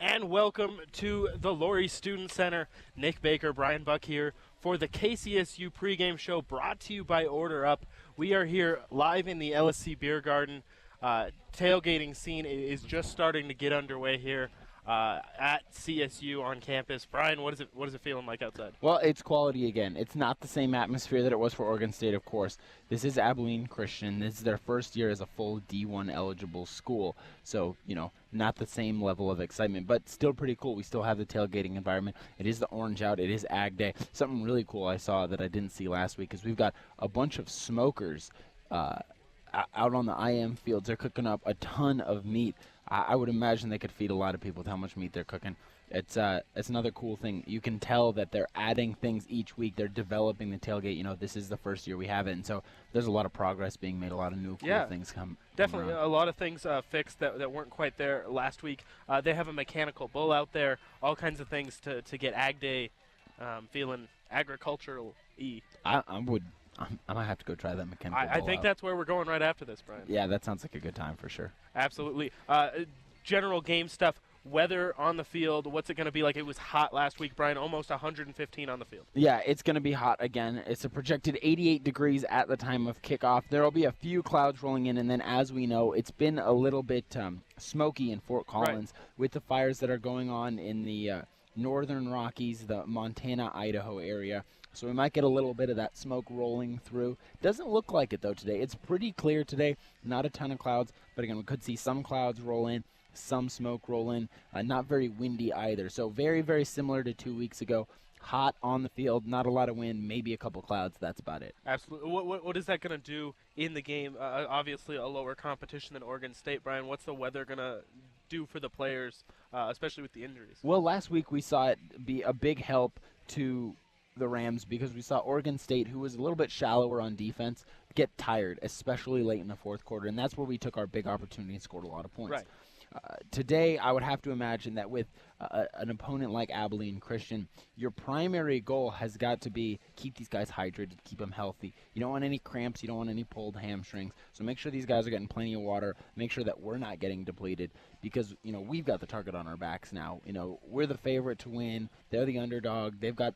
And welcome to the Laurie Student Center. Nick Baker, Bryan Buck here for the KCSU Pregame Show, brought to you by Order Up. We are here live in the LSC Beer Garden. Tailgating scene is just starting to get underway here at CSU on campus. Bryan, what is it feeling like outside? Well, it's quality again. It's not the same atmosphere that it was for Oregon State, of course. This is Abilene Christian. This is their first year as a full D1 eligible school. So, not the same level of excitement, but still pretty cool. We still have the tailgating environment. It is the Orange Out. It is Ag Day. Something really cool I saw that I didn't see last week is we've got a bunch of smokers out on the IM fields. They're cooking up a ton of meat. I would imagine they could feed a lot of people with how much meat they're cooking. It's another cool thing. You can tell that they're adding things each week. They're developing the tailgate. This is the first year we have it, and so there's a lot of progress being made, a lot of new cool things come Definitely around. A lot of things fixed that weren't quite there last week. They have a mechanical bull out there, all kinds of things to get Ag Day feeling agricultural-y. I might have to go try that mechanical bull I think out. that's where we're going right after this, Bryan. Yeah, that sounds like a good time for sure. Absolutely. General game stuff, weather on the field, what's it going to be like? It was hot last week, Bryan, almost 115 on the field. Yeah, it's going to be hot again. It's a projected 88 degrees at the time of kickoff. There will be a few clouds rolling in, and then as we know, it's been a little bit smoky in Fort Collins with the fires that are going on in the northern Rockies, the Montana-Idaho area. So we might get a little bit of that smoke rolling through. Doesn't look like it, though, today. It's pretty clear today. Not a ton of clouds, but again, we could see some clouds roll in, some smoke roll in. Not very windy either. So very, very similar to 2 weeks ago. Hot on the field, not a lot of wind, maybe a couple clouds. That's about it. Absolutely. What is that going to do in the game? Obviously, a lower competition than Oregon State, Bryan. What's the weather going to do for the players, especially with the injuries? Well, last week we saw it be a big help to the Rams because we saw Oregon State, who was a little bit shallower on defense, get tired, especially late in the fourth quarter, and that's where we took our big opportunity and scored a lot of points. Right. Today, I would have to imagine that with an opponent like Abilene Christian, your primary goal has got to be keep these guys hydrated, keep them healthy. You don't want any cramps. You don't want any pulled hamstrings. So make sure these guys are getting plenty of water. Make sure that we're not getting depleted because, we've got the target on our backs now. We're the favorite to win. They're the underdog. They've got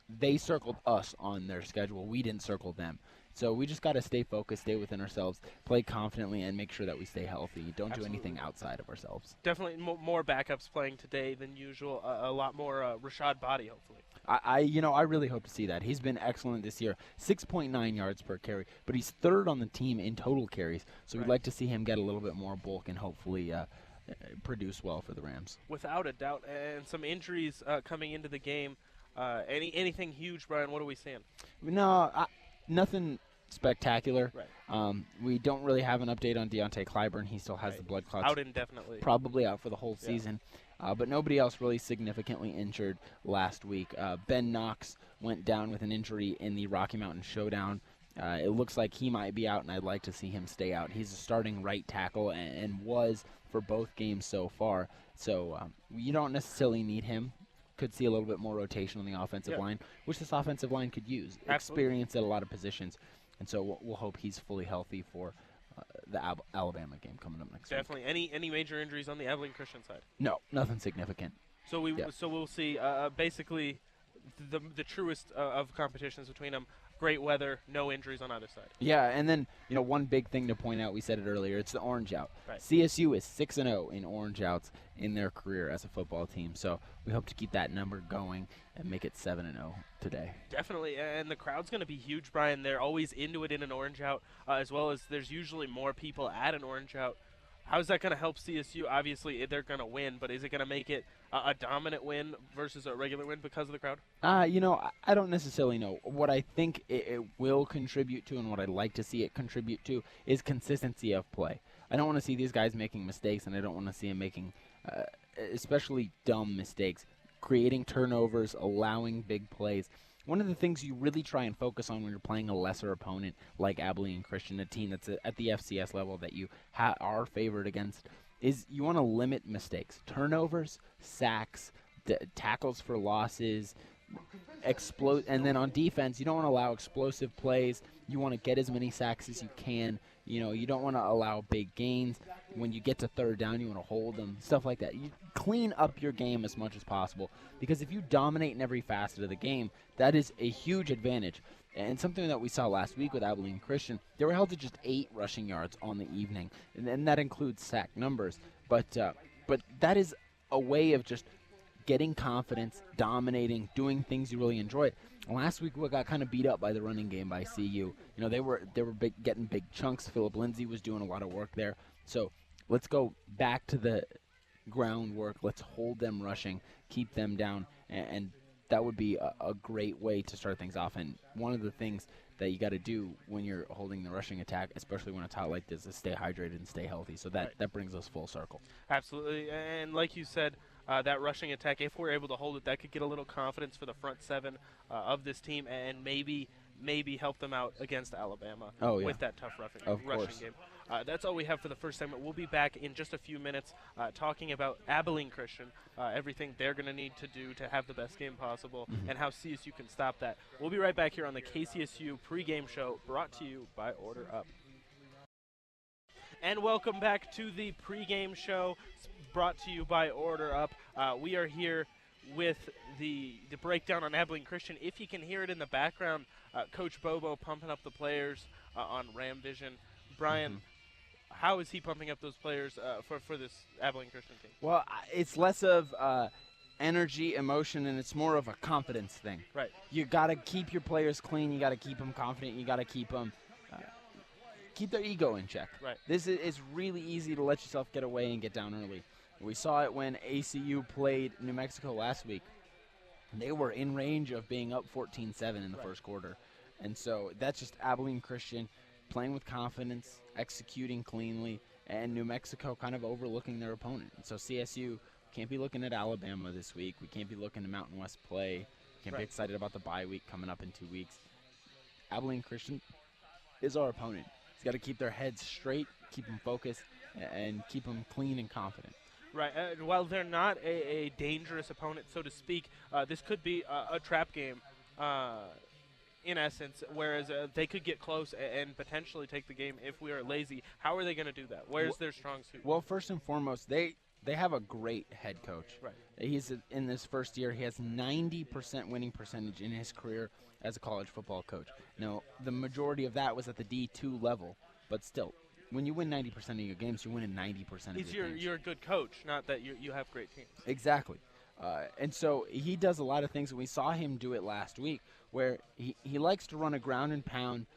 they circled us on their schedule. We didn't circle them. So we just got to stay focused, stay within ourselves, play confidently, and make sure that we stay healthy. Don't do anything outside of ourselves. Definitely more backups playing today than usual. A lot more Rashad Body, hopefully. I really hope to see that. He's been excellent this year. 6.9 yards per carry, but he's third on the team in total carries. So we'd like to see him get a little bit more bulk and hopefully produce well for the Rams. Without a doubt. And some injuries coming into the game. Anything huge, Bryan? What are we seeing? No, nothing spectacular. Right. We don't really have an update on Deontay Clyburn. He still has the blood clots. Out indefinitely. Probably out for the whole season. But nobody else really significantly injured last week. Ben Knox went down with an injury in the Rocky Mountain Showdown. It looks like he might be out, and I'd like to see him stay out. He's a starting right tackle and was for both games so far. So you don't necessarily need him. Could see a little bit more rotation on the offensive line, which this offensive line could use. Absolutely. Experience at a lot of positions. And so we'll hope he's fully healthy for the Alabama game coming up next week. Definitely. Any major injuries on the Abilene Christian side? No, nothing significant. So we'll see basically the truest of competitions between them. Great weather, no injuries on either side. Yeah, and then one big thing to point out, we said it earlier, it's the Orange Out. Right. CSU is 6-0 in Orange Outs in their career as a football team, so we hope to keep that number going and make it 7-0 today. Definitely, and the crowd's going to be huge, Bryan. They're always into it in an Orange Out, as well as there's usually more people at an Orange Out. How's that going to help CSU? Obviously, they're going to win, but is it going to make it a dominant win versus a regular win because of the crowd? I don't necessarily know. What I think it will contribute to and what I'd like to see it contribute to is consistency of play. I don't want to see these guys making mistakes, and I don't want to see them making especially dumb mistakes, creating turnovers, allowing big plays. One of the things you really try and focus on when you're playing a lesser opponent like Abilene Christian, a team that's at the FCS level that you are favored against, is you want to limit mistakes. Turnovers, sacks, tackles for losses, and then on defense, you don't want to allow explosive plays. You want to get as many sacks as you can. You don't want to allow big gains. when you get to third down, you want to hold them, stuff like that. You clean up your game as much as possible, because if you dominate in every facet of the game, that is a huge advantage. And something that we saw last week with Abilene Christian, they were held to just 8 rushing yards on the evening, and that includes sack numbers. But that is a way of just getting confidence, dominating, doing things you really enjoy. Last week we got kind of beat up by the running game by CU. You know, they were getting big chunks. Philip Lindsay was doing a lot of work there. So let's go back to the groundwork. Let's hold them rushing, keep them down, and that would be a great way to start things off. And one of the things that you got to do when you're holding the rushing attack, especially when it's hot like this, is stay hydrated and stay healthy. So that brings us full circle. Absolutely. And like you said, that rushing attack, if we're able to hold it, that could get a little confidence for the front seven of this team, and maybe help them out against Alabama with that tough rushing game. That's all we have for the first segment. We'll be back in just a few minutes talking about Abilene Christian, everything they're going to need to do to have the best game possible, and how CSU can stop that. We'll be right back here on the KCSU Pregame Show, brought to you by Order Up. And welcome back to the Pregame Show, brought to you by Order Up. We are here with the breakdown on Abilene Christian. If you can hear it in the background, Coach Bobo pumping up the players on Ram Vision. Brian, how is he pumping up those players for this Abilene Christian team? Well, it's less of energy, emotion, and it's more of a confidence thing. Right. You got to keep your players clean. You got to keep them confident. You got to keep them keep their ego in check. Right. This is really easy to let yourself get away and get down early. We saw it when ACU played New Mexico last week. They were in range of being up 14-7 in the first quarter. And so that's just Abilene Christian playing with confidence, executing cleanly, and New Mexico kind of overlooking their opponent. And so CSU can't be looking at Alabama this week. We can't be looking to Mountain West play. Can't be excited about the bye week coming up in 2 weeks. Abilene Christian is our opponent. It's got to keep their heads straight, keep them focused, and keep them clean and confident. Right. While they're not a dangerous opponent, so to speak, this could be a trap game in essence, whereas they could get close and potentially take the game if we are lazy. How are they going to do that? Where's their strong suit? Well, first and foremost, they have a great head coach. Right. He's in this first year. He has 90% winning percentage in his career as a college football coach. Now, the majority of that was at the D2 level, but still, when you win 90% of your games, you win in 90% of your games. You're a good coach, not that you have great teams. Exactly. And so he does a lot of things, and we saw him do it last week, where he likes to run a ground and pound,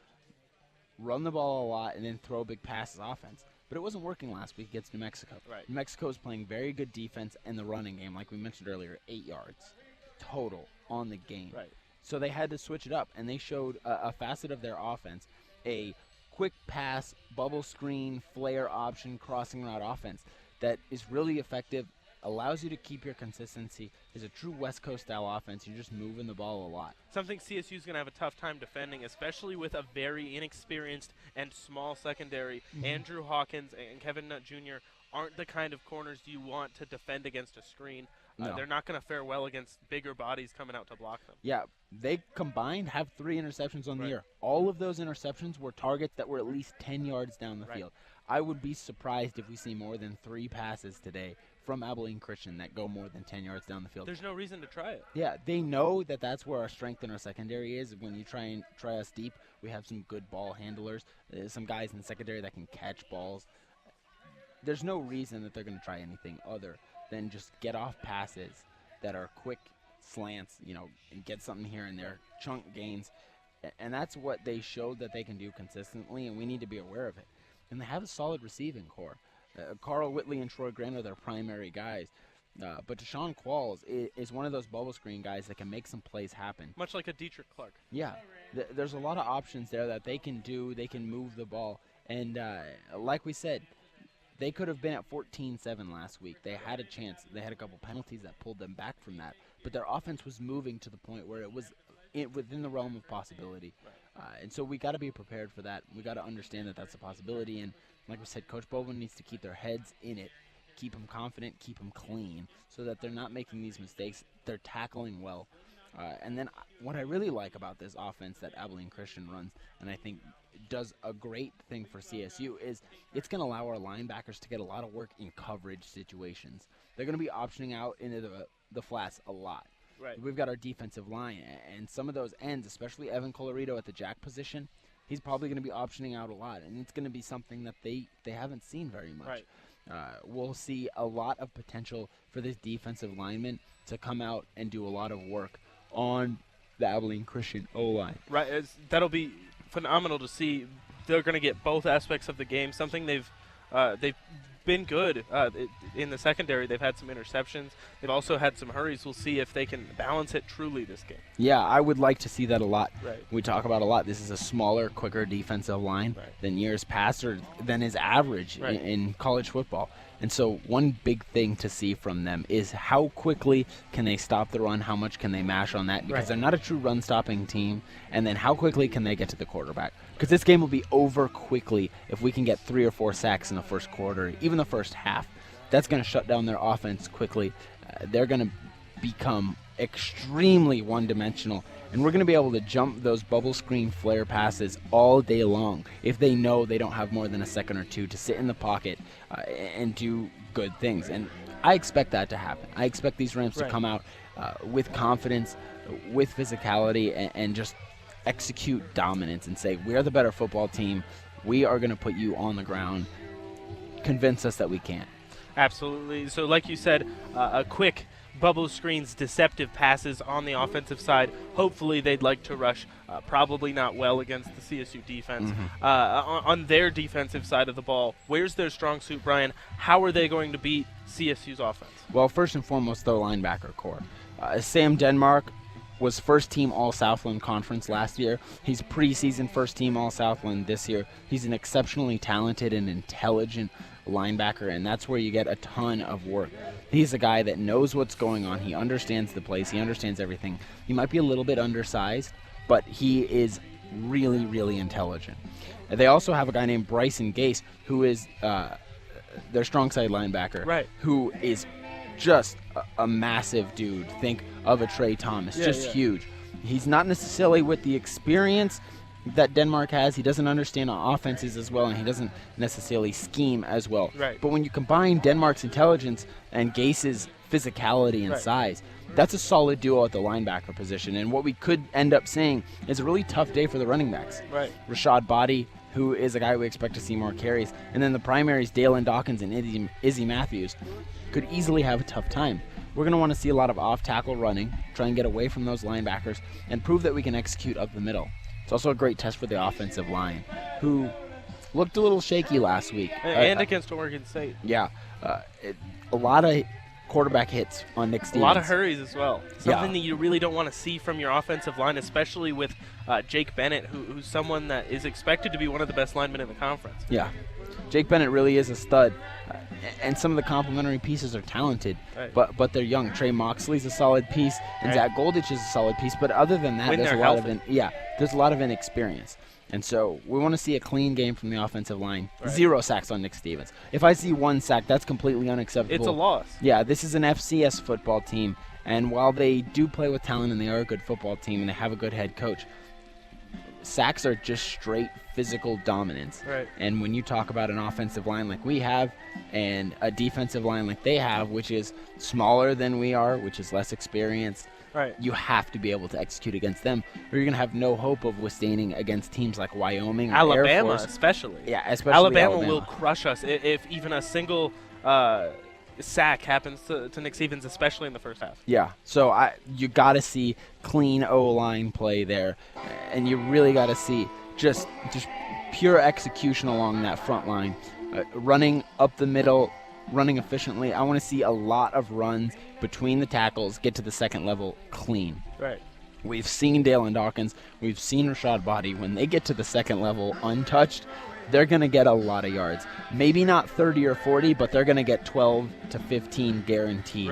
run the ball a lot, and then throw big passes offense. But it wasn't working last week against New Mexico. Right. New Mexico is playing very good defense in the running game, like we mentioned earlier, 8 yards total on the game. Right. So they had to switch it up, and they showed a facet of their offense, a quick pass, bubble screen, flare option, crossing route offense that is really effective, allows you to keep your consistency, is a true West Coast style offense. You're just moving the ball a lot. Something CSU is going to have a tough time defending, especially with a very inexperienced and small secondary. Andrew Hawkins and Kevin Nutt Jr. aren't the kind of corners you want to defend against a screen. No. They're not going to fare well against bigger bodies coming out to block them. Yeah, they combined have 3 interceptions on the year. All of those interceptions were targets that were at least 10 yards down the field. I would be surprised if we see more than 3 passes today from Abilene Christian that go more than 10 yards down the field. There's no reason to try it. Yeah, they know that that's where our strength in our secondary is. When you try us deep, we have some good ball handlers, some guys in the secondary that can catch balls. There's no reason that they're going to try anything other than just get off passes that are quick slants, and get something here and there, chunk gains. And that's what they showed that they can do consistently, and we need to be aware of it. And they have a solid receiving core. Carl Whitley and Troy Grant are their primary guys. But Deshaun Qualls is one of those bubble screen guys that can make some plays happen. Much like a Dietrich Clark. Yeah. There's a lot of options there that they can do. They can move the ball. And like we said, they could have been at 14-7 last week. They had a chance. They had a couple penalties that pulled them back from that. But their offense was moving to the point where it was within the realm of possibility. And so we got to be prepared for that. We got to understand that that's a possibility. And like we said, Coach Bowman needs to keep their heads in it, keep them confident, keep them clean, so that they're not making these mistakes. They're tackling well. And then what I really like about this offense that Abilene Christian runs, and I think does a great thing for CSU is it's going to allow our linebackers to get a lot of work in coverage situations. They're going to be optioning out into the flats a lot. Right. We've got our defensive line, and some of those ends, especially Evan Colorito at the jack position, he's probably going to be optioning out a lot, and it's going to be something that they haven't seen very much. Right. We'll see a lot of potential for this defensive lineman to come out and do a lot of work on the Abilene Christian O-line. Right. That'll be phenomenal to see. They're going to get both aspects of the game, something they've been good in the secondary. They've had some interceptions. They've also had some hurries. We'll see if they can balance it truly this game. Yeah, I would like to see that a lot. Right. We talk about a lot. This is a smaller, quicker defensive line than years past or than is average in college football. And so one big thing to see from them is how quickly can they stop the run, how much can they mash on that, because they're not a true run-stopping team, and then how quickly can they get to the quarterback. Because this game will be over quickly if we can get 3 or 4 sacks in the first quarter, even the first half. That's going to shut down their offense quickly. They're going to become extremely one-dimensional, and we're going to be able to jump those bubble screen flare passes all day long if they know they don't have more than a second or two to sit in the pocket and do good things. And I expect that to happen. I expect these Rams to come out with confidence, with physicality, and just execute dominance and say, we're the better football team. We are going to put you on the ground. Convince us that we can. Absolutely. So like you said, a quick bubble screens, deceptive passes on the offensive side. Hopefully they'd like to rush, probably not well against the CSU defense. On their defensive side of the ball, where's their strong suit, Brian? How are they going to beat CSU's offense? Well, first and foremost, their linebacker core. Sam Denmark was first-team All-Southland Conference last year. He's preseason first-team All-Southland this year. He's an exceptionally talented and intelligent linebacker, and that's where you get a ton of work. He's a guy that knows what's going on. He understands the plays. He understands everything. He might be a little bit undersized, but he is really, really intelligent. They also have a guy named Bryson Gase, who is their strong side linebacker, who is just a massive dude. Think of a Trey Thomas, huge. He's not necessarily with the experience that Denmark has. He doesn't understand offenses as well, and he doesn't necessarily scheme as well. But when you combine Denmark's intelligence and Gase's physicality and size, that's a solid duo at the linebacker position. And what we could end up seeing is a really tough day for the running backs. Rashad Body, who is a guy we expect to see more carries, and then the primaries, Dalen Dawkins and Izzy Matthews, could easily have a tough time. We're going to want to see a lot of off-tackle running, try and get away from those linebackers, and prove that we can execute up the middle. It's also a great test for the offensive line, who looked a little shaky last week. And against Oregon State. Yeah. A lot of quarterback hits on Nick Stevens. A lot of hurries as well. Something that you really don't want to see from your offensive line, especially with Jake Bennett, who's someone that is expected to be one of the best linemen in the conference. Yeah. Jake Bennett really is a stud, and some of the complementary pieces are talented, but they're young. Trey Moxley's a solid piece, and Zach Goldich is a solid piece. But other than that, there's a lot of inexperience. And so we want to see a clean game from the offensive line. 0 sacks on Nick Stevens. If I see 1 sack, that's completely unacceptable. It's a loss. Yeah, this is an FCS football team, and while they do play with talent and they are a good football team and they have a good head coach, sacks are just straight physical dominance. And when you talk about an offensive line like we have and a defensive line like they have, which is smaller than we are, which is less experienced, you have to be able to execute against them, or you're going to have no hope of withstanding against teams like Wyoming or Alabama, Air Force. especially. Yeah, especially Alabama will crush us if even a single sack happens to Nick Stevens, especially in the first half. Yeah, so you got to see clean O-line play there, and you really got to see just pure execution along that front line, running up the middle, running efficiently. I want to see a lot of runs between the tackles, get to the second level clean. We've seen Dalen Dawkins, we've seen Rashad Body. When they get to the second level untouched, they're going to get a lot of yards. Maybe not 30 or 40, but they're going to get 12 to 15 guaranteed.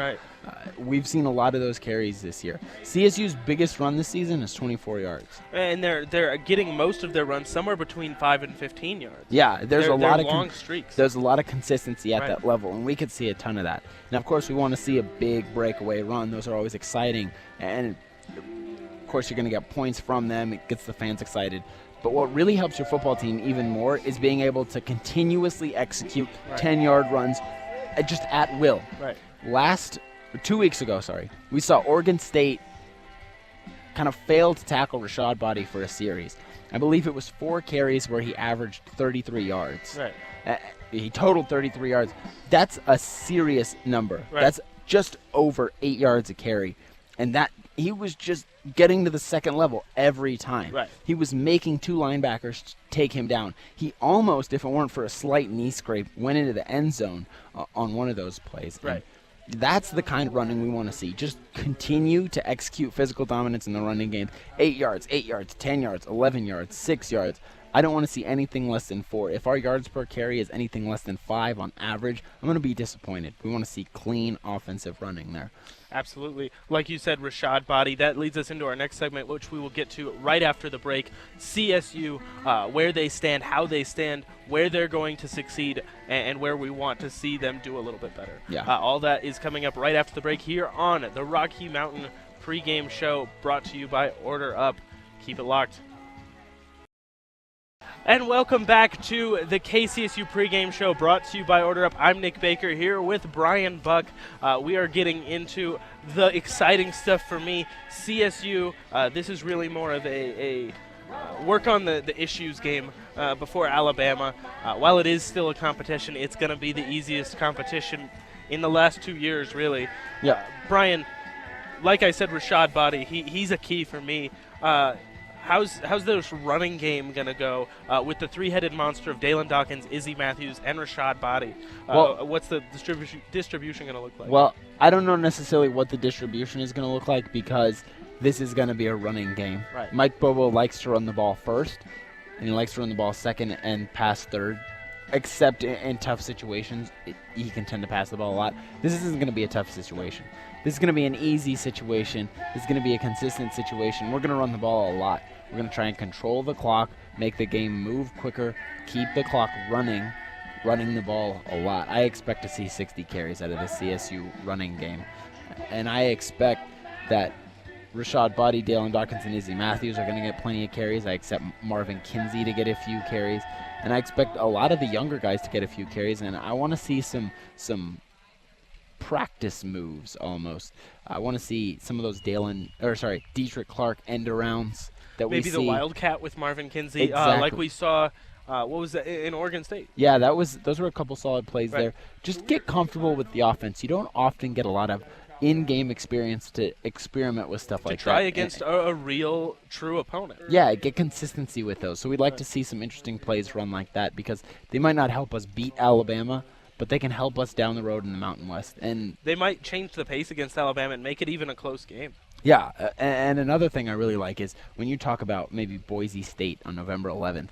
We've seen a lot of those carries this year. CSU's biggest run this season is 24 yards. And they're getting most of their runs somewhere between 5 and 15 yards. Yeah, there's a lot of long streaks. There's a lot of consistency at that level, and we could see a ton of that. And of course, we want to see a big breakaway run. Those are always exciting, and of course, you're going to get points from them. It gets the fans excited. But what really helps your football team even more is being able to continuously execute 10-yard runs just at will. Right. 2 weeks ago, we saw Oregon State kind of fail to tackle Rashad Body for a series. I believe it was 4 carries where he averaged 33 yards. Right. He totaled 33 yards. That's a serious number. Right. That's just over 8 yards a carry. And that he was just getting to the second level every time. Right. He was making 2 linebackers take him down. He almost, if it weren't for a slight knee scrape, went into the end zone on one of those plays. Right. And that's the kind of running we want to see. Just continue to execute physical dominance in the running game. 8 yards, 10 yards, 11 yards, 6 yards. I don't want to see anything less than 4. If our yards per carry is anything less than 5 on average, I'm going to be disappointed. We want to see clean offensive running there. Absolutely. Like you said, Rashad Body. That leads us into our next segment, which we will get to right after the break. CSU, where they stand, how they stand, where they're going to succeed, and where we want to see them do a little bit better. Yeah. All that is coming up right after the break here on the Rocky Mountain Pregame Show, brought to you by Order Up. Keep it locked. And welcome back to the KCSU Pregame Show, brought to you by Order Up. I'm Nick Baker here with Bryan Buck. We are getting into the exciting stuff for me. CSU, this is really more of a work on the issues game before Alabama. While it is still a competition, it's going to be the easiest competition in the last 2 years, really. Yeah. Bryan, like I said, Rashad Body, he's a key for me. How's this running game going to go with the 3-headed monster of Dalen Dawkins, Izzy Matthews, and Rashad Body? What's the distribution going to look like? Well, I don't know necessarily what the distribution is going to look like because this is going to be a running game. Right. Mike Bobo likes to run the ball first, and he likes to run the ball second and pass third. Except in tough situations, he can tend to pass the ball a lot. This isn't going to be a tough situation. This is going to be an easy situation. This is going to be a consistent situation. We're going to run the ball a lot. We're going to try and control the clock, make the game move quicker, keep the clock running the ball a lot. I expect to see 60 carries out of the CSU running game. And I expect that Rashad Body, Dalen Dawkins, and Izzy Matthews are going to get plenty of carries. I expect Marvin Kinsey to get a few carries. And I expect a lot of the younger guys to get a few carries. And I want to see some practice moves almost. I want to see some of those Dietrich Clark end-arounds that we see. Maybe the Wildcat with Marvin Kinsey, exactly. like we saw, what was that, in Oregon State? Yeah, those were a couple solid plays Right. there. Just get comfortable with the offense. You don't often get a lot of in-game experience to experiment with stuff like that. To try against a real, true opponent. Yeah, get consistency with those. So we'd like to see some interesting plays run like that because they might not help us beat Alabama, but they can help us down the road in the Mountain West. And they might change the pace against Alabama and make it even a close game. Yeah, and another thing I really like is when you talk about maybe Boise State on November 11th,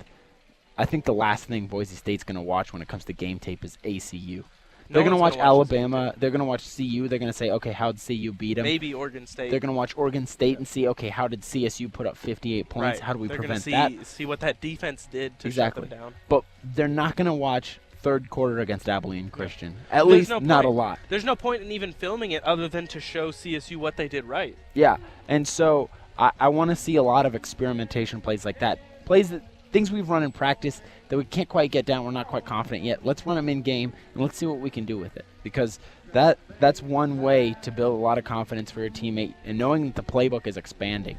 I think the last thing Boise State's going to watch when it comes to game tape is ACU. They're going to watch Alabama. They're going to watch CU. They're going to say, okay, how did CU beat them? Maybe Oregon State. They're going to watch Oregon State and see, okay, how did CSU put up 58 points? Right. How do we prevent that? They're going to see what that defense did to exactly. shut them down. But they're not going to watch third quarter against Abilene Christian. At least not a lot. There's no point in even filming it other than to show CSU what they did right. Yeah, and so I want to see a lot of experimentation plays like that. Things we've run in practice that we can't quite get down, we're not quite confident yet. Let's run them in game, and let's see what we can do with it. Because that's one way to build a lot of confidence for your teammate, and knowing that the playbook is expanding.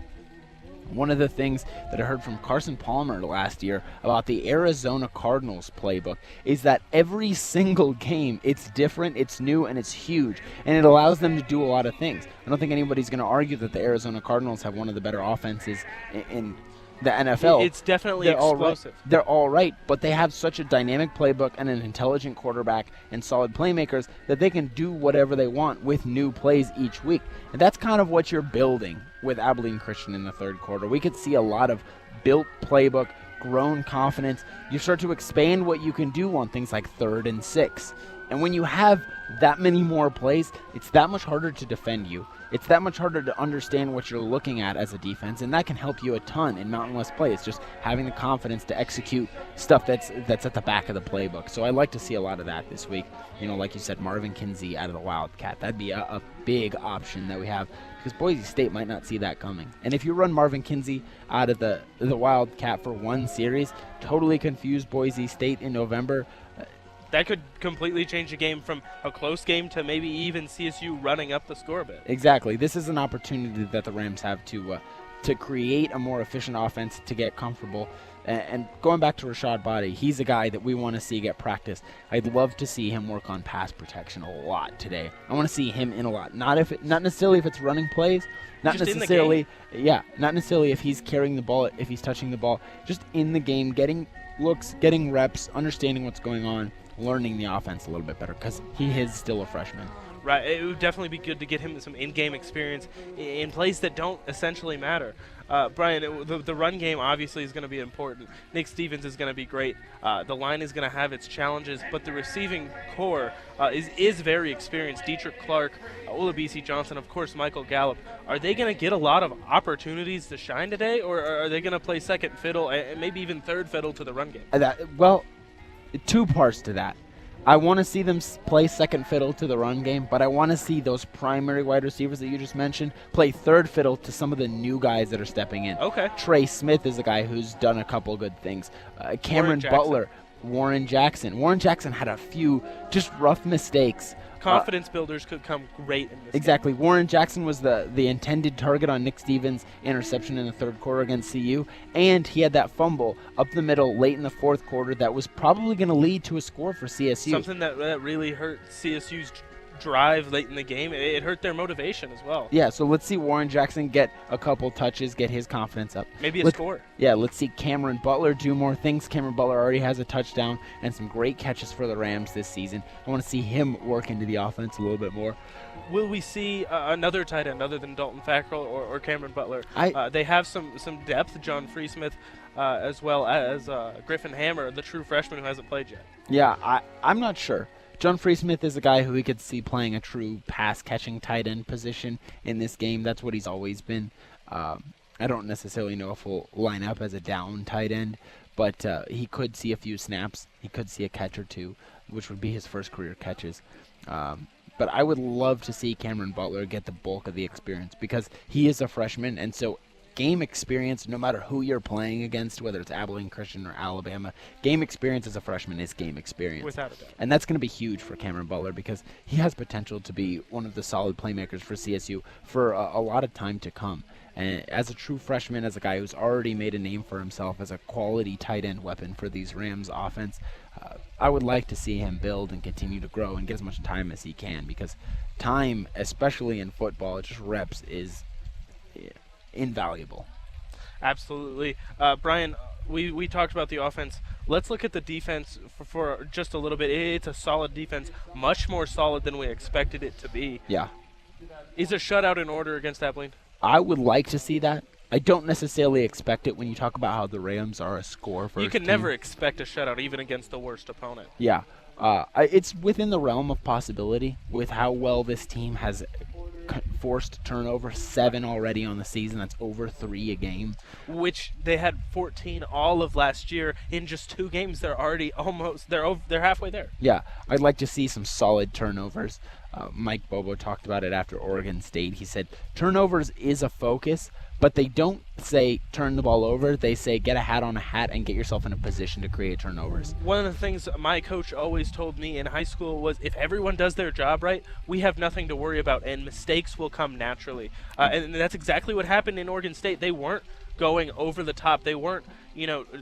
One of the things that I heard from Carson Palmer last year about the Arizona Cardinals playbook is that every single game, it's different, it's new, and it's huge, and it allows them to do a lot of things. I don't think anybody's going to argue that the Arizona Cardinals have one of the better offenses in the NFL. It's definitely explosive. They're all right, but they have such a dynamic playbook and an intelligent quarterback and solid playmakers that they can do whatever they want with new plays each week. And that's kind of what you're building with Abilene Christian in the third quarter. We could see a lot of built playbook, grown confidence. You start to expand what you can do on things like 3rd and 6. And when you have that many more plays, it's that much harder to defend you. It's that much harder to understand what you're looking at as a defense, and that can help you a ton in Mountain West play. It's just having the confidence to execute stuff that's at the back of the playbook. So I'd like to see a lot of that this week. Like you said, Marvin Kinsey out of the Wildcat. That'd be a big option that we have, because Boise State might not see that coming. And if you run Marvin Kinsey out of the Wildcat for one series, totally confuse Boise State in November. That could completely change the game from a close game to maybe even CSU running up the score a bit. Exactly. This is an opportunity that the Rams have to create a more efficient offense, to get comfortable. And going back to Rashad Body, he's a guy that we want to see get practice. I'd love to see him work on pass protection a lot today. I want to see him in a lot. Not necessarily if it's running plays, not necessarily if he's carrying the ball, if he's touching the ball, just in the game, getting looks, getting reps, understanding what's going on, learning the offense a little bit better, because he is still a freshman. Right, it would definitely be good to get him some in-game experience in plays that don't essentially matter. Brian, the run game obviously is going to be important. Nick Stevens is going to be great. The line is going to have its challenges, but the receiving core is very experienced. Dietrich Clark, Olabisi Johnson, of course, Michael Gallup. Are they going to get a lot of opportunities to shine today, or are they going to play second fiddle and maybe even third fiddle to the run game? Well, two parts to that. I want to see them play second fiddle to the run game, but I want to see those primary wide receivers that you just mentioned play third fiddle to some of the new guys that are stepping in. Okay. Trey Smith is a guy who's done a couple good things. Cameron Butler, Warren Jackson. Warren Jackson had a few just rough mistakes. Confidence builders could come great in this Exactly. game. Warren Jackson was the intended target on Nick Stevens' interception in the third quarter against CU, and he had that fumble up the middle late in the fourth quarter that was probably going to lead to a score for CSU. Something that really hurt CSU's drive late in the game. It hurt their motivation as well. Yeah, so let's see Warren Jackson get a couple touches, get his confidence up. Maybe a score. Yeah, let's see Cameron Butler do more things. Cameron Butler already has a touchdown and some great catches for the Rams this season. I want to see him work into the offense a little bit more. Will we see another tight end other than Dalton Fackrell or Cameron Butler? They have some depth, John Freesmith, as well as Griffin Hammer, the true freshman who hasn't played yet. Yeah, I'm not sure. John Freesmith is a guy who we could see playing a true pass-catching tight end position in this game. That's what he's always been. I don't necessarily know if he'll line up as a down tight end, but he could see a few snaps. He could see a catch or two, which would be his first career catches. But I would love to see Cameron Butler get the bulk of the experience, because he is a freshman, and so game experience, no matter who you're playing against, whether it's Abilene Christian or Alabama, game experience as a freshman is game experience. Without a doubt. And that's going to be huge for Cameron Butler, because he has potential to be one of the solid playmakers for CSU for a lot of time to come. And as a true freshman, as a guy who's already made a name for himself as a quality tight end weapon for these Rams offense, I would like to see him build and continue to grow and get as much time as he can, because time, especially in football, just reps, is invaluable. Absolutely. Brian, we talked about the offense. Let's look at the defense for just a little bit. It's a solid defense, much more solid than we expected it to be. Yeah. Is a shutout in order against Abilene? I would like to see that. I don't necessarily expect it when you talk about how the Rams are a score first You can team. never expect a shutout, even against the worst opponent. Yeah. It's within the realm of possibility with how well this team has forced turnover, 7 already on the season. That's over 3 a game. Which they had 14 all of last year. In just 2 games, they're already they're halfway there. Yeah, I'd like to see some solid turnovers. Mike Bobo talked about it after Oregon State. He said turnovers is a focus, but they don't say turn the ball over. They say get a hat on a hat and get yourself in a position to create turnovers. One of the things my coach always told me in high school was, if everyone does their job right, we have nothing to worry about, and mistakes will come naturally. And that's exactly what happened in Oregon State. They weren't going over the top. They weren't,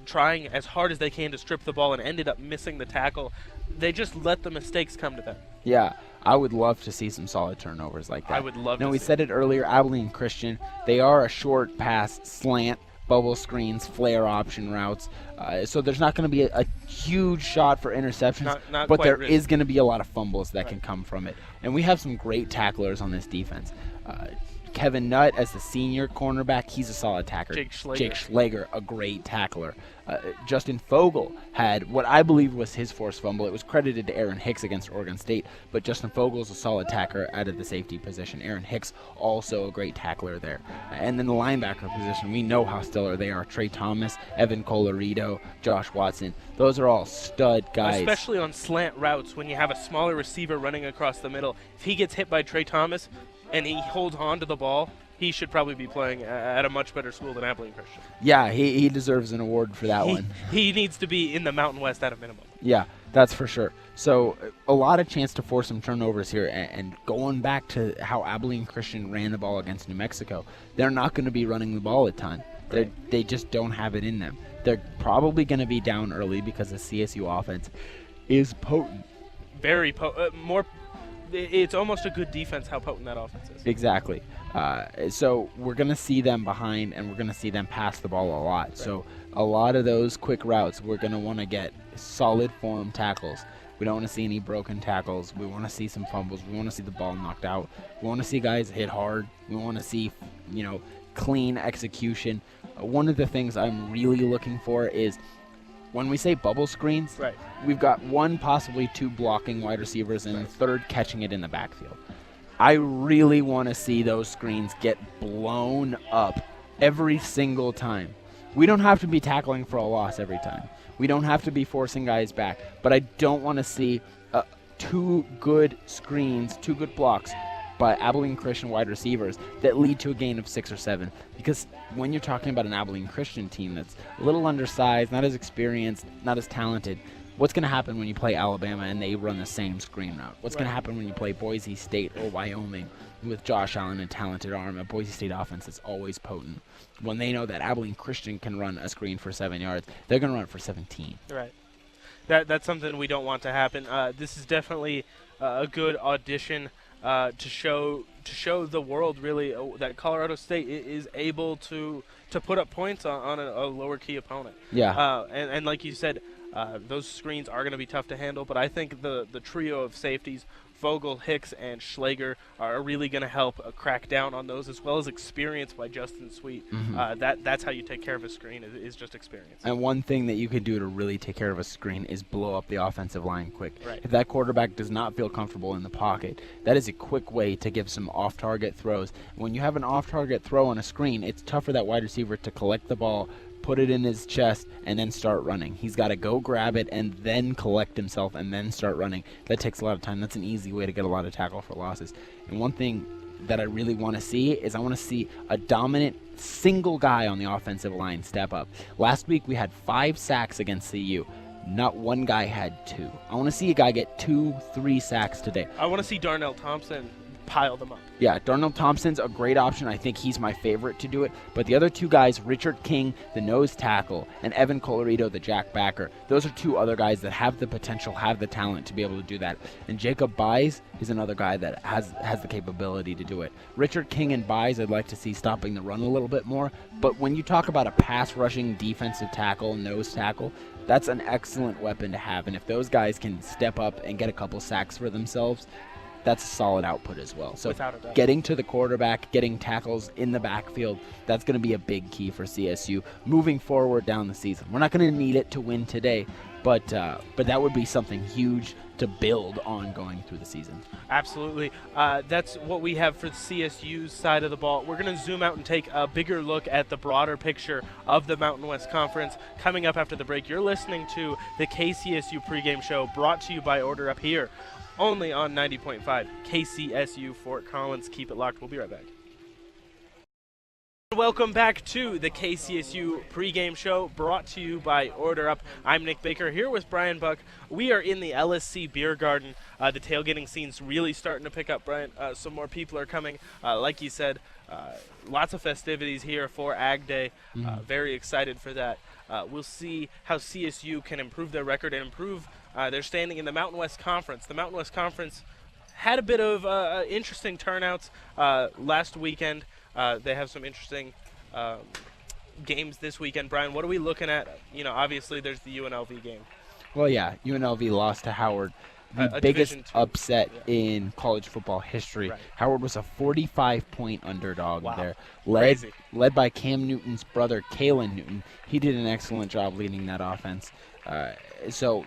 trying as hard as they can to strip the ball and ended up missing the tackle. They just let the mistakes come to them. Yeah, I would love to see some solid turnovers like that. I would love to see. We said it earlier, Abilene Christian, they are a short pass, slant, bubble screens, flare option routes. So there's not going to be a huge shot for interceptions, not but quite there risky. is going to be a lot of fumbles that can come from it. And we have some great tacklers on this defense. Kevin Nutt as the senior cornerback, he's a solid tackler. Jake Schlager, a great tackler. Justin Fogel had what I believe was his forced fumble. It was credited to Aaron Hicks against Oregon State, but Justin Fogel is a solid tackler out of the safety position. Aaron Hicks, also a great tackler there. And then the linebacker position, we know how stellar they are. Trey Thomas, Evan Colorado, Josh Watson. Those are all stud guys. Especially on slant routes when you have a smaller receiver running across the middle. If he gets hit by Trey Thomas and he holds on to the ball, he should probably be playing at a much better school than Abilene Christian. Yeah, he deserves an award for that one. He needs to be in the Mountain West at a minimum. Yeah, that's for sure. So a lot of chance to force some turnovers here. And going back to how Abilene Christian ran the ball against New Mexico, they're not going to be running the ball a ton. They just don't have it in them. They're probably going to be down early because the CSU offense is potent. Very potent. It's almost a good defense how potent that offense is. Exactly. So we're going to see them behind, and we're going to see them pass the ball a lot. Right. So a lot of those quick routes, we're going to want to get solid form tackles. We don't want to see any broken tackles. We want to see some fumbles. We want to see the ball knocked out. We want to see guys hit hard. We want to see, clean execution. One of the things I'm really looking for is when we say bubble screens, right, we've got one, possibly two blocking wide receivers and a third catching it in the backfield. I really want to see those screens get blown up every single time. We don't have to be tackling for a loss every time. We don't have to be forcing guys back. But I don't want to see two good screens, two good blocks by Abilene Christian wide receivers that lead to a gain of 6 or 7. Because when you're talking about an Abilene Christian team that's a little undersized, not as experienced, not as talented, what's going to happen when you play Alabama and they run the same screen route? What's going to happen when you play Boise State or Wyoming with Josh Allen and talented arm, a Boise State offense that's always potent? When they know that Abilene Christian can run a screen for 7 yards, they're going to run it for 17. Right. That's something we don't want to happen. This is definitely a good audition to show the world really that Colorado State is able to put up points on a lower key opponent. Yeah. And like you said, those screens are going to be tough to handle, but I think the trio of safeties, Vogel, Hicks, and Schlager, are really going to help crack down on those, as well as experience by Justin Sweet. Mm-hmm. That's how you take care of a screen, is just experience. And one thing that you could do to really take care of a screen is blow up the offensive line quick. Right. If that quarterback does not feel comfortable in the pocket, that is a quick way to give some off-target throws. When you have an off-target throw on a screen, it's tough for that wide receiver to collect the ball, put it in his chest, and then start running. He's got to go grab it and then collect himself and then start running. That takes a lot of time. That's an easy way to get a lot of tackle for losses. And one thing that I really want to see is I want to see a dominant single guy on the offensive line step up. Last week we had 5 sacks against CU. Not one guy had 2. I want to see a guy get 2-3 sacks today. I want to see Darnell Thompson pile them up. Yeah, Darnell Thompson's a great option. I think he's my favorite to do it. But the other 2 guys, Richard King, the nose tackle, and Evan Colorado, the jack backer, those are 2 other guys that have the potential, have the talent to be able to do that. And Jacob Byes is another guy that has the capability to do it. Richard King and Byes, I'd like to see stopping the run a little bit more. But when you talk about a pass rushing defensive tackle, nose tackle, that's an excellent weapon to have. And if those guys can step up and get a couple sacks for themselves, that's a solid output as well. So getting to the quarterback, getting tackles in the backfield, that's going to be a big key for CSU moving forward down the season. We're not going to need it to win today, but that would be something huge to build on going through the season. Absolutely. That's what we have for the CSU's side of the ball. We're going to zoom out and take a bigger look at the broader picture of the Mountain West Conference. Coming up after the break, you're listening to the KCSU Pregame Show, brought to you by Order Up here, only on 90.5 KCSU Fort Collins. Keep it locked. We'll be right back. Welcome back to the KCSU Pregame Show, brought to you by Order Up. I'm Nick Baker here with Bryan Buck. We are in the LSC Beer Garden. The tailgating scene's really starting to pick up, Bryan. Some more people are coming. Like you said, lots of festivities here for Ag Day. Very excited for that. We'll see how CSU can improve their record and improve their standing in the Mountain West Conference. The Mountain West Conference had a bit of interesting turnouts last weekend. They have some interesting games this weekend. Bryan, what are we looking at? Obviously there's the UNLV game. Well, yeah, UNLV lost to Howard. the a biggest Division II. upset in college football history. Right. Howard was a 45-point underdog Wow. there, Crazy. led by Cam Newton's brother, Kalen Newton. He did an excellent job leading that offense. So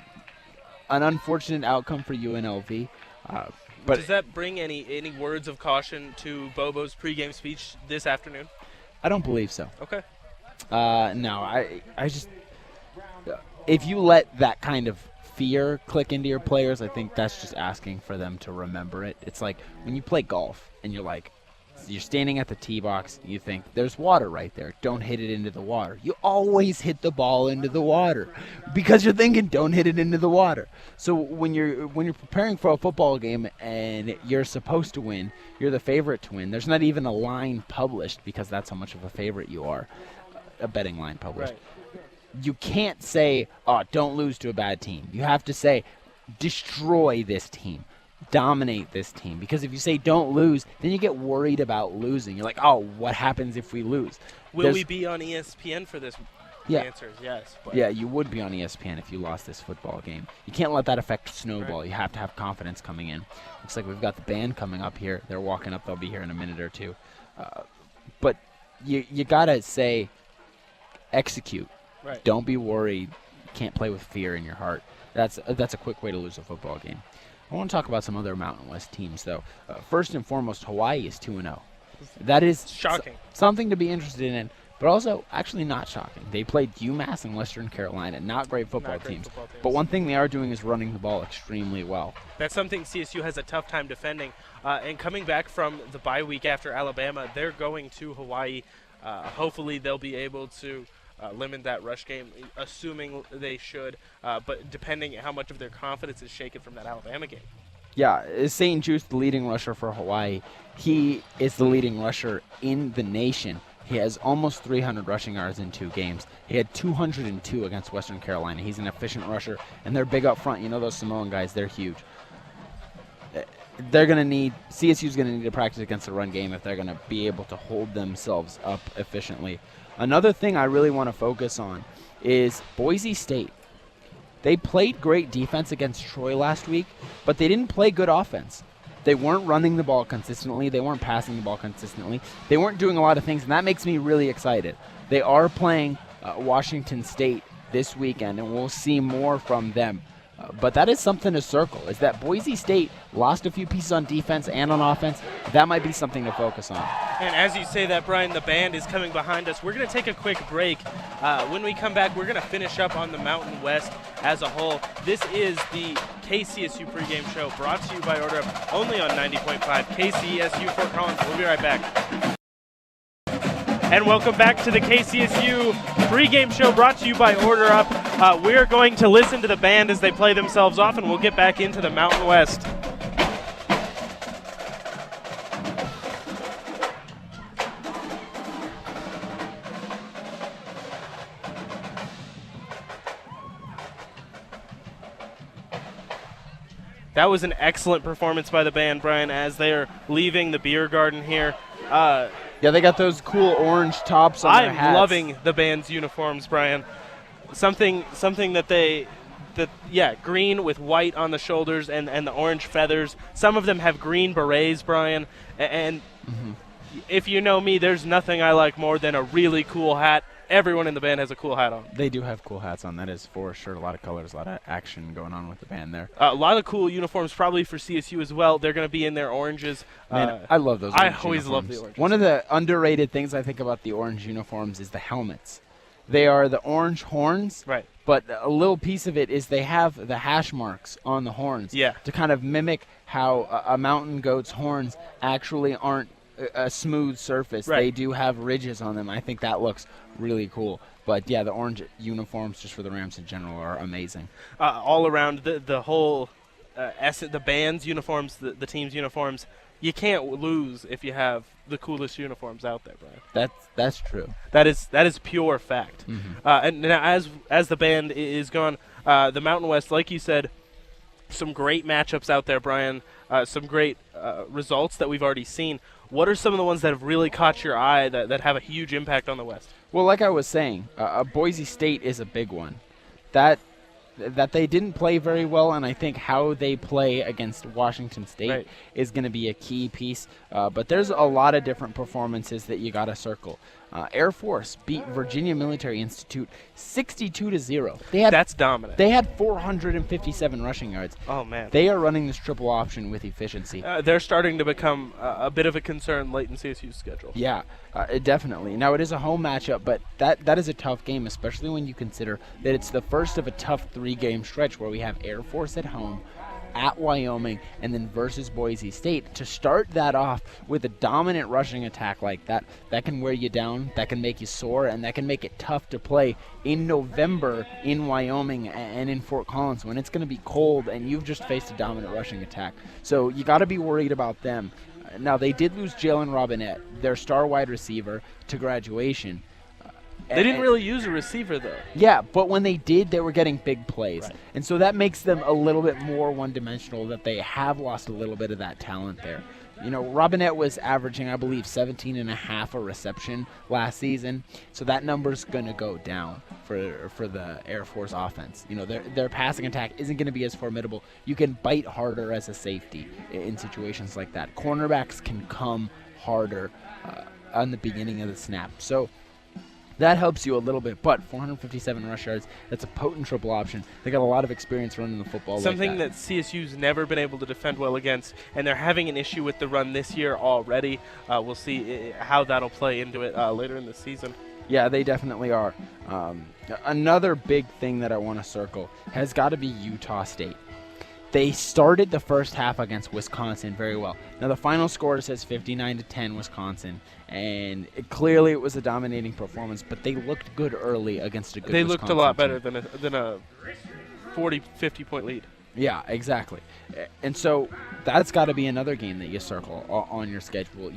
an unfortunate outcome for UNLV. But does that bring any words of caution to Bobo's pregame speech this afternoon? I don't believe so. Okay. No, I just if you let that kind of fear click into your players, I think that's just asking for them to remember it. It's like when you play golf and you're standing at the tee box, you think there's water right there. Don't hit it into the water. You always hit the ball into the water because you're thinking don't hit it into the water. So when you're preparing for a football game and you're supposed to win, you're the favorite to win. There's not even a line published because that's how much of a favorite you are. A betting line published. Right. You can't say, "Oh, don't lose to a bad team." You have to say, "Destroy this team. Dominate this team." Because if you say don't lose, then you get worried about losing. You're like, "Oh, what happens if we lose?" Will we be on ESPN for this? Yeah. The answer is yes. But Yeah, you would be on ESPN if you lost this football game. You can't let that affect snowball. Right. You have to have confidence coming in. Looks like we've got the band coming up here. They're walking up. They'll be here in a minute or two. But you got to say, execute. Right. Don't be worried. You can't play with fear in your heart. That's a quick way to lose a football game. I want to talk about some other Mountain West teams, though. First and foremost, Hawaii is 2-0. That is Shocking. Something to be interested in, but also actually not shocking. They played UMass and Western Carolina, not great football Not great teams. football teams. But one thing they are doing is running the ball extremely well. That's something CSU has a tough time defending. And coming back from the bye week after Alabama, they're going to Hawaii. Hopefully they'll be able to limit that rush game, assuming they should, but depending how much of their confidence is shaken from that Alabama game. Yeah, St. Juice, the leading rusher for Hawaii, he is the leading rusher in the nation. He has almost 300 rushing yards in 2 games. He had 202 against Western Carolina. He's an efficient rusher, and they're big up front. You know those Samoan guys, they're huge. CSU's going to need to practice against the run game if they're going to be able to hold themselves up efficiently. Another thing I really want to focus on is Boise State. They played great defense against Troy last week, but they didn't play good offense. They weren't running the ball consistently. They weren't passing the ball consistently. They weren't doing a lot of things, and that makes me really excited. They are playing Washington State this weekend, and we'll see more from them. But that is something to circle, is that Boise State lost a few pieces on defense and on offense. That might be something to focus on. And as you say that, Brian, the band is coming behind us. We're going to take a quick break. When we come back, we're going to finish up on the Mountain West as a whole. This is the KCSU Pregame Show, brought to you by Order Up, only on 90.5 KCSU Fort Collins. We'll be right back. And welcome back to the KCSU Pregame Show, brought to you by Order Up. We're going to listen to the band as they play themselves off, and we'll get back into the Mountain West. That was an excellent performance by the band, Brian, as they are leaving the beer garden here. Yeah, they got those cool orange tops on their hats. I'm loving the band's uniforms, Brian. Something that green with white on the shoulders and the orange feathers. Some of them have green berets, Brian. And if you know me, there's nothing I like more than a really cool hat. Everyone in the band has a cool hat on. They do have cool hats on, that is for sure. A lot of colors, a lot of action going on with the band there. A lot of cool uniforms probably for CSU as well. They're going to be in their oranges. Man, I love those I orange always uniforms. love the oranges. One of the underrated things I think about the orange uniforms is the helmets. They are the orange horns, Right. but a little piece of it is they have the hash marks on the horns to kind of mimic how a mountain goat's horns actually aren't a smooth surface. Right. They do have ridges on them. I think that looks really cool. But yeah, the orange uniforms just for the Rams in general are amazing. All around the whole the band's uniforms, the team's uniforms, you can't lose if you have the coolest uniforms out there, Brian. That's true. That is pure fact. And now as the band is gone, the Mountain West, like you said, some great matchups out there, Brian. Some great results that we've already seen. What are some of the ones that have really caught your eye that have a huge impact on the West? Well, like I was saying, Boise State is a big one. That that they didn't play very well, and I think how they play against Washington State is going to be a key piece. But there's a lot of different performances that you got to circle. Air Force beat Virginia Military Institute 62-0. That's dominant. They had 457 rushing yards. Oh, man. They are running this triple option with efficiency. They're starting to become a bit of a concern late in CSU's schedule. Yeah, definitely. Now, it is a home matchup, but that is a tough game, especially when you consider that it's the first of a tough 3-game stretch where we have Air Force at home, at Wyoming, and then versus Boise State. To start that off with a dominant rushing attack like that can wear you down, that can make you sore, and that can make it tough to play in November in Wyoming and in Fort Collins when it's going to be cold and you've just faced a dominant rushing attack. So you got to be worried about them. Now, they did lose Jalen Robinette, their star wide receiver, to graduation. They didn't really use a receiver, though. Yeah, but when they did, they were getting big plays. Right. And so that makes them a little bit more one-dimensional, that they have lost a little bit of that talent there. You know, Robinette was averaging, I believe, 17.5 a reception last season. So that number's going to go down for the Air Force offense. You know, their passing attack isn't going to be as formidable. You can bite harder as a safety in situations like that. Cornerbacks can come harder on the beginning of the snap. So that helps you a little bit, but 457 rush yards, that's a potent triple option. They got a lot of experience running the football. Something that CSU's never been able to defend well against, and they're having an issue with the run this year already. We'll see how that'll play into it later in the season. Yeah, they definitely are. Another big thing that I want to circle has got to be Utah State. They started the first half against Wisconsin very well. Now, the final score says 59-10 Wisconsin, and clearly it was a dominating performance, but they looked good early against a good Wisconsin looked a lot team. better than a 40, 50-point lead. Yeah, exactly. And so that's got to be another game that you circle on your schedule.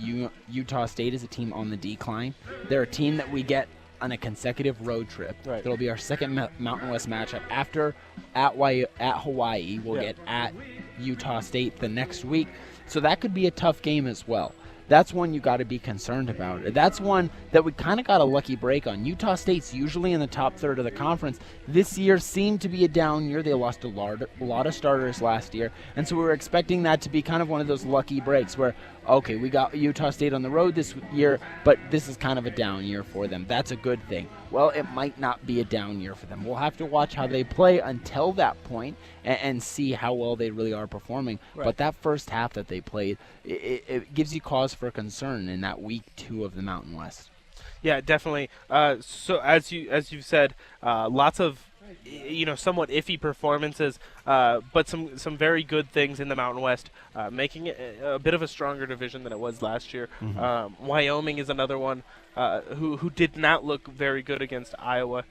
Utah State is a team on the decline. They're a team that we get on a consecutive road trip. Right. It'll be our second Mountain West matchup. After at Hawaii, we'll get at Utah State the next week. So that could be a tough game as well. That's one you got to be concerned about. That's one that we kind of got a lucky break on. Utah State's usually in the top third of the conference. This year seemed to be a down year. They lost a lot of starters last year, and so we were expecting that to be kind of one of those lucky breaks where, okay, we got Utah State on the road this year, but this is kind of a down year for them. That's a good thing. Well, it might not be a down year for them. We'll have to watch how they play until that point and see how well they really are performing. Right. But that first half that they played, it gives you cause for concern in that week 2 of the Mountain West. Yeah, definitely. So as you've said, lots of somewhat iffy performances, but some very good things in the Mountain West, making it a bit of a stronger division than it was last year. Mm-hmm. Wyoming is another one who did not look very good against Iowa.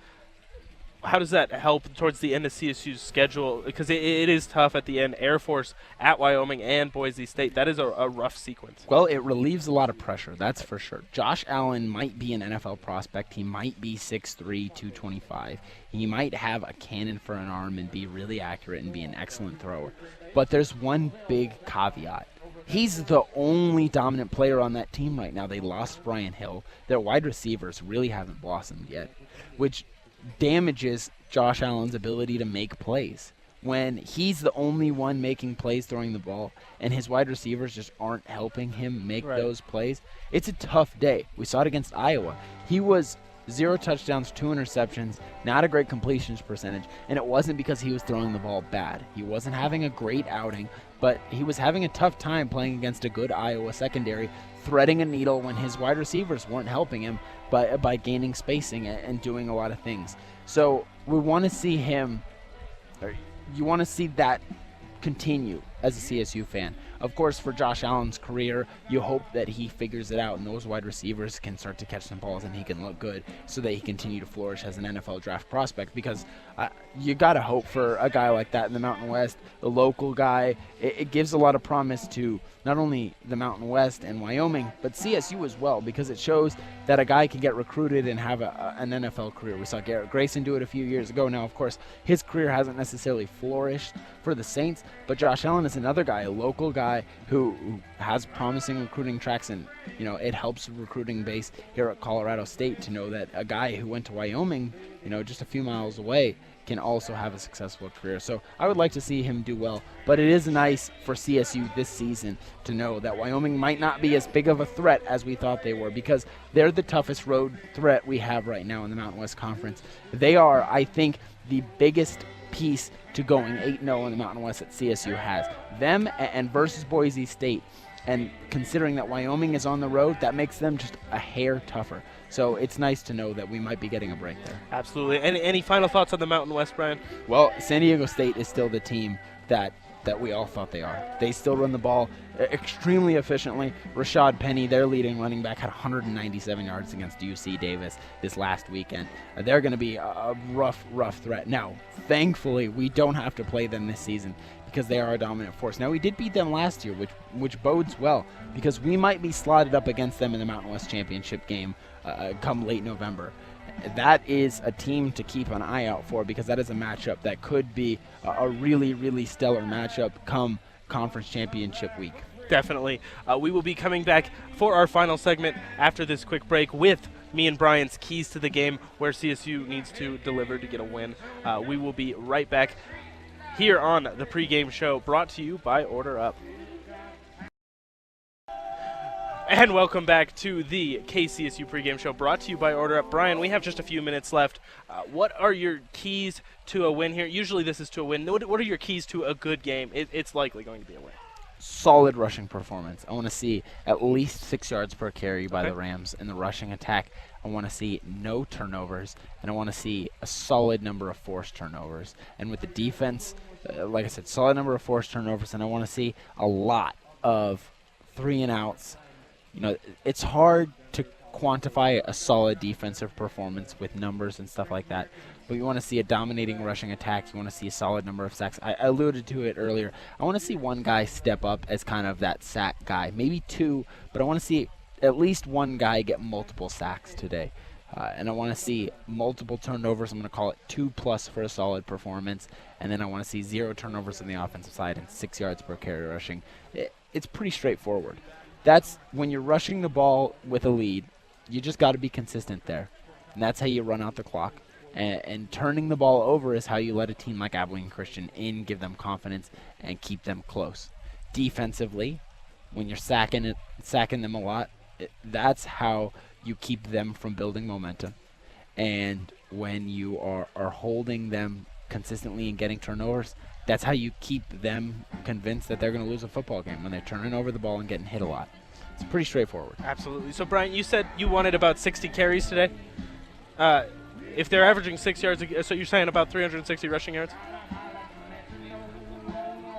How does that help towards the end of CSU's schedule? Because it is tough at the end. Air Force at Wyoming and Boise State. That is a rough sequence. Well, it relieves a lot of pressure, that's for sure. Josh Allen might be an NFL prospect. He might be 6'3", 225. He might have a cannon for an arm and be really accurate and be an excellent thrower. But there's one big caveat. He's the only dominant player on that team right now. They lost Brian Hill. Their wide receivers really haven't blossomed yet, which damages Josh Allen's ability to make plays. When he's the only one making plays throwing the ball and his wide receivers just aren't helping him make those plays, it's a tough day. We saw it against Iowa. He was 0 touchdowns, 2 interceptions, not a great completions percentage, and it wasn't because he was throwing the ball bad. He wasn't having a great outing, but he was having a tough time playing against a good Iowa secondary, threading a needle when his wide receivers weren't helping him by gaining spacing and doing a lot of things. So we want to see him, or you want to see that continue as a CSU fan. Of course, for Josh Allen's career, you hope that he figures it out and those wide receivers can start to catch some balls and he can look good so that he continue to flourish as an NFL draft prospect, because you got to hope for a guy like that in the Mountain West, the local guy. It gives a lot of promise to not only the Mountain West and Wyoming, but CSU as well, because it shows that a guy can get recruited and have an NFL career. We saw Garrett Grayson do it a few years ago. Now, of course, his career hasn't necessarily flourished for the Saints, but Josh Allen is another guy, a local guy who has promising recruiting tracks, and it helps the recruiting base here at Colorado State to know that a guy who went to Wyoming, just a few miles away, can also have a successful career. So I would like to see him do well. But it is nice for CSU this season to know that Wyoming might not be as big of a threat as we thought they were, because they're the toughest road threat we have right now in the Mountain West Conference. They are, I think, the biggest piece to going 8-0 in the Mountain West that CSU has. Them and versus Boise State. And considering that Wyoming is on the road, that makes them just a hair tougher. So it's nice to know that we might be getting a break there. Absolutely. Any final thoughts on the Mountain West, Brian? Well, San Diego State is still the team that we all thought they are. They still run the ball extremely efficiently. Rashad Penny, their leading running back, had 197 yards against UC Davis this last weekend. They're going to be a rough threat. Now, thankfully, we don't have to play them this season because they are a dominant force. Now, we did beat them last year, which bodes well, because we might be slotted up against them in the Mountain West Championship game come late November. That is a team to keep an eye out for, because that is a matchup that could be a really, really stellar matchup come conference championship week. Definitely. We will be coming back for our final segment after this quick break with me and Brian's keys to the game, where CSU needs to deliver to get a win. We will be right back here on the pregame show, brought to you by Order Up. And welcome back to the KCSU pregame show, brought to you by Order Up. Brian, we have just a few minutes left. What are your keys to a win here? Usually this is to a win. What are your keys to a good game? It's likely going to be a win. Solid rushing performance. I want to see at least 6 yards per carry by the Rams in the rushing attack. I want to see no turnovers, and I want to see a solid number of forced turnovers. And with the defense, like I said, solid number of forced turnovers, and I want to see a lot of 3-and-outs. You know, it's hard to quantify a solid defensive performance with numbers and stuff like that, but you want to see a dominating rushing attack. You want to see a solid number of sacks. I alluded to it earlier. I want to see one guy step up as kind of that sack guy, maybe two, but I want to see at least one guy get multiple sacks today. And I want to see multiple turnovers. I'm going to call it 2+ for a solid performance. And then I want to see 0 turnovers on the offensive side and 6 yards per carry rushing. It's pretty straightforward. That's when you're rushing the ball with a lead, you just got to be consistent there. And that's how you run out the clock. And turning the ball over is how you let a team like Abilene Christian in, give them confidence, and keep them close. Defensively, when you're sacking them a lot, that's how you keep them from building momentum. And when you are holding them consistently and getting turnovers, that's how you keep them convinced that they're going to lose a football game, when they're turning over the ball and getting hit a lot. It's pretty straightforward. Absolutely. So, Brian, you said you wanted about 60 carries today. If they're averaging 6 yards, so you're saying about 360 rushing yards?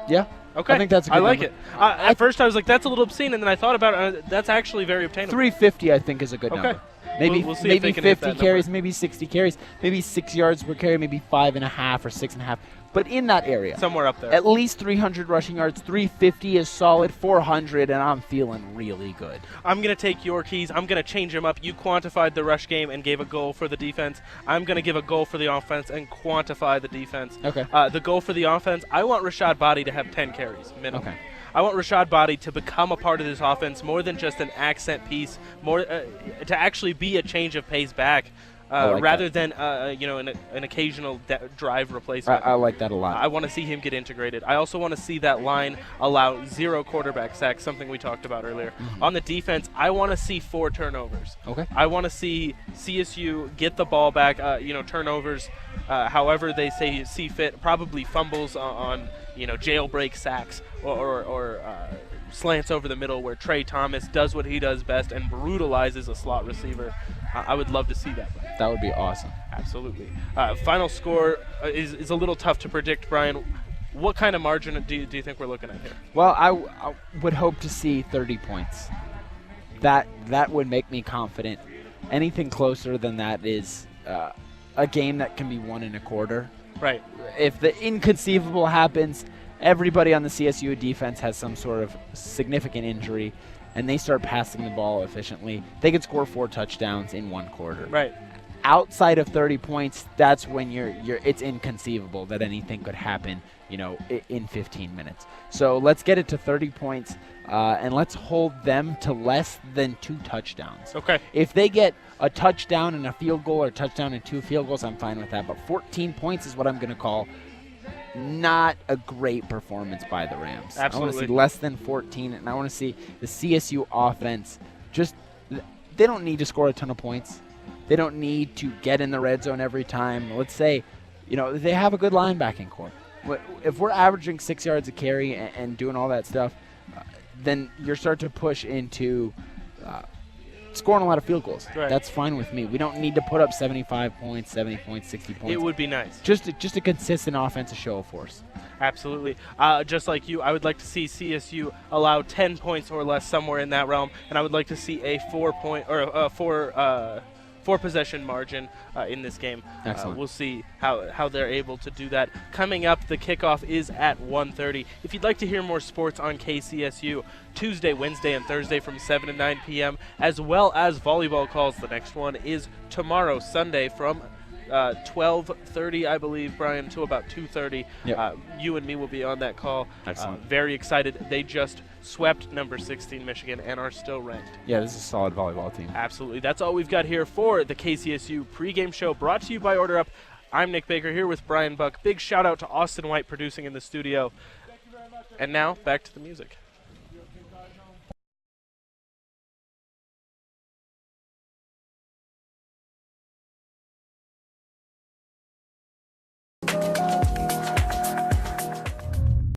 Yeah. Okay. I think that's a good I like number. it. At first I was like, that's a little obscene, and then I thought about it. That's actually very obtainable. 350, I think, is a good number. Maybe we'll see if they maybe can hit 50 that carries, number. maybe 60 carries, maybe 6 yards per carry, maybe 5.5 or 6.5. But in that area. Somewhere up there. At least 300 rushing yards, 350 is solid, 400, and I'm feeling really good. I'm going to take your keys. I'm going to change them up. You quantified the rush game and gave a goal for the defense. I'm going to give a goal for the offense and quantify the defense. Okay. The goal for the offense, I want Rashad Body to have 10 carries minimum. Okay. I want Rashad Body to become a part of this offense more than just an accent piece, more to actually be a change of pace back. Rather than an occasional drive replacement. I like that a lot. I want to see him get integrated. I also want to see that line allow 0 quarterback sacks, something we talked about earlier. Mm-hmm. On the defense, I want to see 4 turnovers. Okay. I want to see CSU get the ball back. Turnovers, however they see fit. Probably fumbles on jailbreak sacks or slants over the middle, where Trey Thomas does what he does best and brutalizes a slot receiver. I would love to see that. That would be awesome. Absolutely. Final score is a little tough to predict, Brian. What kind of margin do you think we're looking at here? Well, I would hope to see 30 points. That would make me confident. Anything closer than that is a game that can be won in a quarter. Right. If the inconceivable happens, everybody on the CSU defense has some sort of significant injury, and they start passing the ball efficiently, they could score 4 touchdowns in 1 quarter. Right. Outside of 30 points, that's when it's inconceivable that anything could happen in 15 minutes. So let's get it to 30 points, and let's hold them to less than 2 touchdowns. Okay. If they get a touchdown and a field goal or a touchdown and 2 field goals, I'm fine with that. But 14 points is what I'm going to call not a great performance by the Rams. Absolutely. I want to see less than 14, and I want to see the CSU offense they don't need to score a ton of points. They don't need to get in the red zone every time. Let's say, they have a good linebacking core. If we're averaging 6 yards a carry and doing all that stuff, then you're starting to push into scoring a lot of field goals. Right. That's fine with me. We don't need to put up 75 points, 70 points, 60 points. It would be nice. Just a consistent offensive show of force. Absolutely. Just like you, I would like to see CSU allow 10 points or less somewhere in that realm, and I would like to see a 4-point or a 4-possession margin in this game. Excellent. We'll see how they're able to do that. Coming up, the kickoff is at 1:30. If you'd like to hear more sports on KCSU, Tuesday, Wednesday, and Thursday from 7 to 9 p.m., as well as volleyball calls. The next one is tomorrow, Sunday, from 12:30, I believe, Brian, to about 2:30. Yep. You and me will be on that call. Excellent. Very excited. They just swept number 16 Michigan and are still ranked. Yeah, this is a solid volleyball team. Absolutely. That's all we've got here for the KCSU pregame show, brought to you by Order Up. I'm Nick Baker here with Brian Buck. Big shout out to Austin White producing in the studio. And now back to the music.